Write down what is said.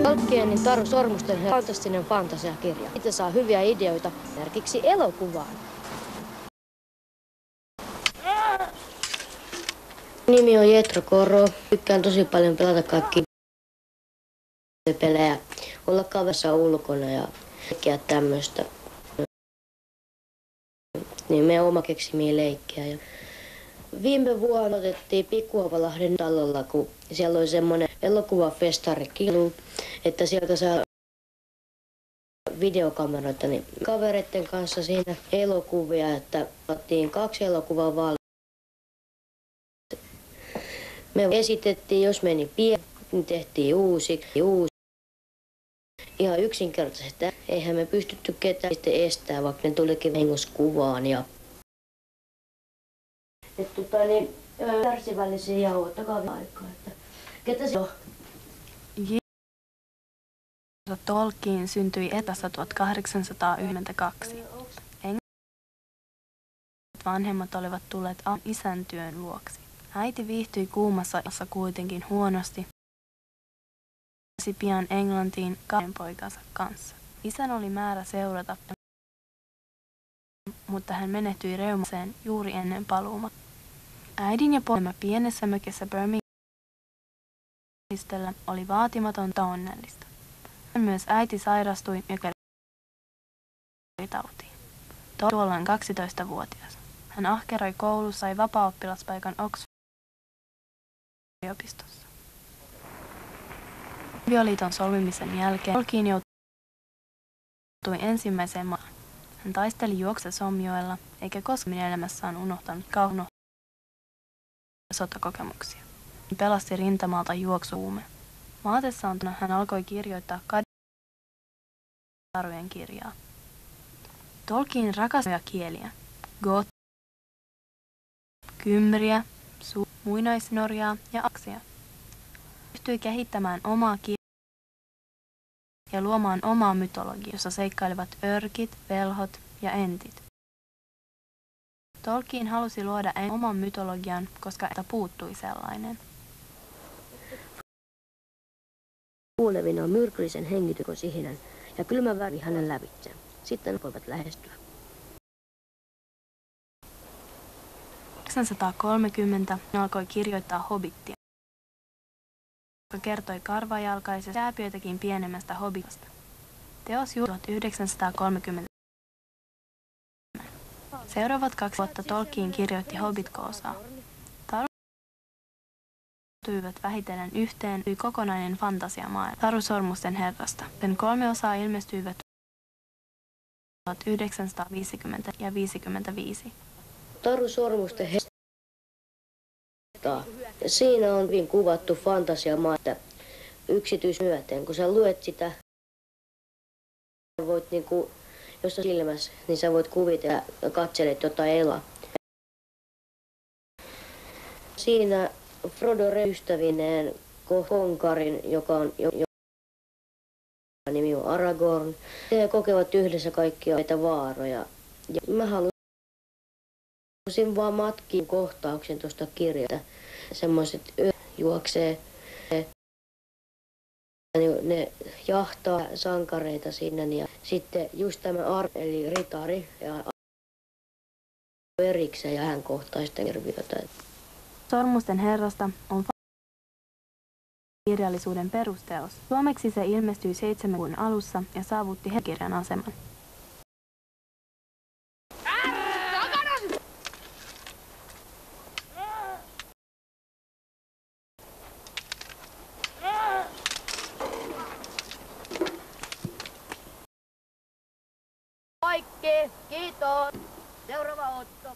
Tolkienin Taru Sormusten fantastinen fantasiakirja. Siitä saa hyviä ideoita esimerkiksi elokuvaan. Nimi on Jetro Koro. Tykkään tosi paljon pelata kaikki pelejä, olla kaverissa ulkona ja kaikkea tämmöistä. Niin meidän oma keksimiä leikkejä. Ja viime vuonna otettiin Pikkuhavalahden talolla, kun siellä oli semmoinen elokuvafestarikilu, että sieltä saa videokameroita, niin kavereiden kanssa siinä elokuvia, että otettiin 2 elokuvaa vaan. Me esitettiin, jos meni pieni, niin tehtiin uusi. Ihan yksinkertaisesti. Eihän me pystytty ketään sitten estää, vaikka ne tulikin vahingossa kuvaan. Ja kärsivällisiä ja ottakaa aikaa. Ketä se on? Tolkien syntyi etässä 1892. Vanhemmat olivat tulleet isän työn vuoksi. Äiti viihtyi kuumassa ilmassa kuitenkin huonosti. Pääsi pian Englantiin 2 poikansa kanssa. Isän oli määrä seurata, mutta hän menehtyi reumaseen juuri ennen paluumatka. Äidin ja pojan pienessä mökissä Birminghamissa oli vaatimatonta onnellista. Myös äiti sairastui ja kävi tautiin. Tuolloin 12-vuotias. Hän ahkeroi koulussa, sai vapaa-oppilaspaikan Oxfordin yliopistossa. Avioliiton solmimisen jälkeen Tolkien joutui ensimmäiseen maailmaan. Hän taisteli juokse Somjoella, eikä koskaan elämässään unohtanut kauhun sotakokemuksia. Hän pelasti rintamalta juoksuume. Maatessaan hän alkoi kirjoittaa tarujen kirjaa. Tolkien rakastaa kieliä, goot, kymriä, muinaisnorjaa ja aksia. Ryhtyi kehittämään omaa kieltä ja luomaan omaa mytologiaa, jossa seikkailevat örkit, velhot ja entit. Tolkien halusi luoda oman mytologian, koska puuttui sellainen. Kuulevina on myrkyllisen hengitykon sihinän ja kylmä väri hänen lävitseen. Sitten voivat lähestyä. 1930 alkoi kirjoittaa Hobittia, joka kertoi karvajalkaisesta jääpiötäkin pienemmästä hobbitasta. Teos juuri 1930. Seuraavat 2 vuotta Tolkien kirjoitti Hobbit-koosaa. Taruttuivat vähitellen yhteen kokonainen fantasiamaailma Taru Sormusten herrasta. Sen 3 osaa ilmestyivät 1950 ja 55. Taru Sormusten herrasta. Siinä on hyvin kuvattu fantasiamaailma yksityismyöten. Kun sä luet sitä, voit niinku, jos on silmässä, niin sä voit kuvitella ja katselet jotain elaa. Siinä Frodo ystävineen Konkarin, joka nimi on Aragorn. He kokevat yhdessä kaikkia näitä vaaroja. Ja mä halusin vaan matkiin kohtauksen tuosta kirjasta. Semmoiset juoksee, ne jahtaa sankareita sinne ja sitten just tämä eli ritari ja erikseen ja hän kohtaa sitä hirviötä. Sormusten herrasta on kirjallisuuden perusteos. Suomeksi se ilmestyi 7-luvun alussa ja saavutti kirjan aseman. Kaikki, kiitos. Seuraava otto.